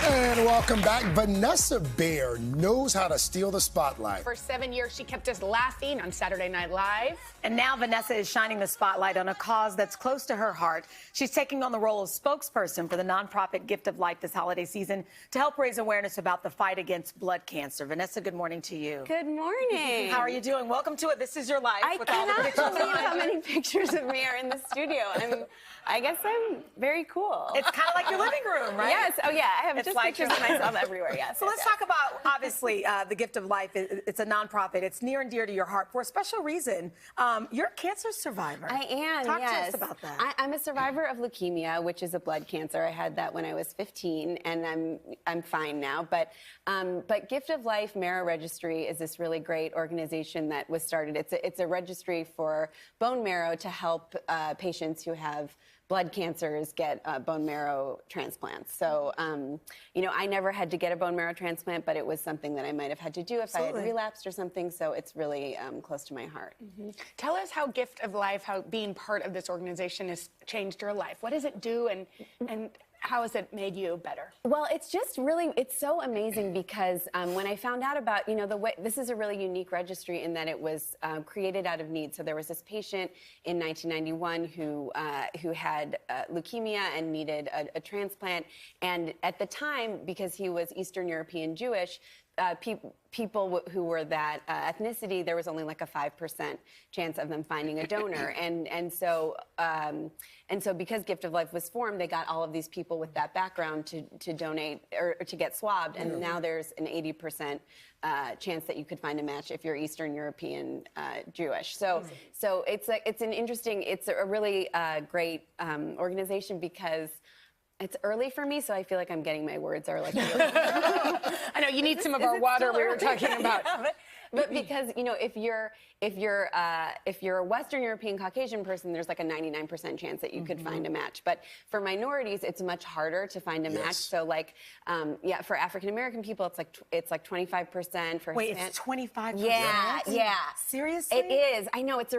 And welcome back. Vanessa Bayer knows how to steal the spotlight. For 7 years, she kept us laughing on Saturday Night Live. And now Vanessa is shining the spotlight on a cause that's close to her heart. She's taking on the role of spokesperson for the nonprofit Gift of Life this holiday season to help raise awareness about the fight against blood cancer. Vanessa, good morning to you. Good morning. How are you doing? Welcome to it. This is your life. I with all the cannot pictures believe how many pictures of me are in the studio. I guess I'm very cool. It's kind of like your living room, right? Yes. Oh, yeah. I have It's just like pictures of myself everywhere. Yes. So let's talk about, obviously, the Gift of Life. It's a nonprofit. It's near and dear to your heart for a special reason. You're a cancer survivor. I am. Talk yes. to us about that. I'm a survivor of leukemia, which is a blood cancer. I had that when I was 15, and I'm fine now. But Gift of Life Marrow Registry is this really great organization that was started. It's a registry for bone marrow to help patients who have blood cancers get bone marrow transplants. So, I never had to get a bone marrow transplant, but it was something that I might have had to do if I had relapsed or something. So it's really close to my heart. Mm-hmm. Tell us how Gift of Life, how being part of this organization has changed your life. What does it do, and how has it made you better? Well, it's just really, it's so amazing because when I found out about, the way, this is a really unique registry in that it was created out of need. So there was this patient in 1991 who had leukemia and needed a transplant. And at the time, because he was Eastern European Jewish, people who were that ethnicity, there was only like a 5% chance of them finding a donor. And so because Gift of Life was formed, they got all of these people with that background to donate or to get swabbed. And now there's an 80% chance that you could find a match if you're Eastern European Jewish. So it's a really great organization because it's early for me, so I feel like I'm getting my words are like. I know you need some of our water we were talking about. But because if you're a Western European Caucasian person, there's like a 99% chance that you could find a match. But for minorities, it's much harder to find a match. So for African American people, it's like 25%. For Wait, it's 25%? Yeah. Seriously? It is. I know it's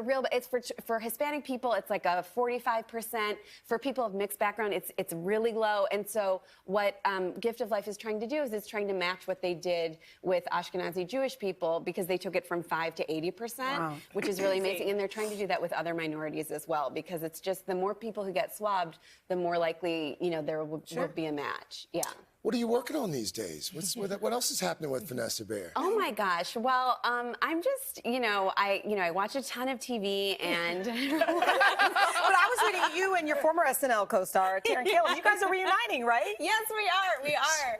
for Hispanic people, it's like a 45%. For people of mixed background, it's really low. And so what Gift of Life is trying to do is it's trying to match what they did with Ashkenazi Jewish people because they took it from 5 to 80%, which is really amazing. And they're trying to do that with other minorities as well because it's just the more people who get swabbed, the more likely there will be a match. Yeah. What are you working on these days? What else is happening with Vanessa Bayer? Oh my gosh! Well, I'm just I watch a ton of TV and. But I was reading you and your former SNL co-star Taryn Killam. You guys are reuniting, right? Yes, we are.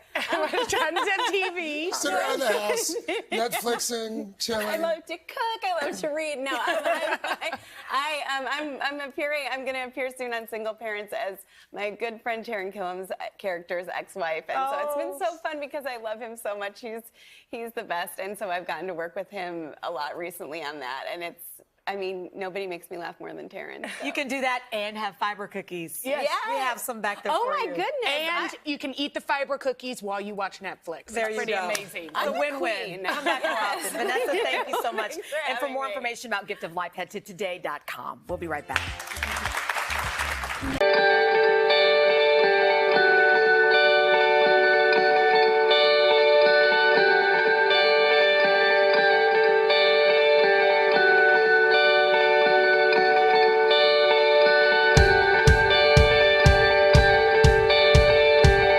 Tons of TV. Sit around the house, Netflixing, chilling. I love to cook. I love to read. No, I'm appearing. I'm going to appear soon on Single Parents as my good friend Taryn Killam's character's ex-wife. And so it's been so fun because I love him so much. He's the best. And so I've gotten to work with him a lot recently on that. And nobody makes me laugh more than Taryn. So. You can do that and have fiber cookies. Yes. We have some back there for you. Oh, my goodness. And you can eat the fiber cookies while you watch Netflix. There it's you go. Pretty amazing. It's a win-win. Come back more often. Vanessa, thank you so much. Thanks for and for having more me. information about Gift of Life, head to today.com. We'll be right back.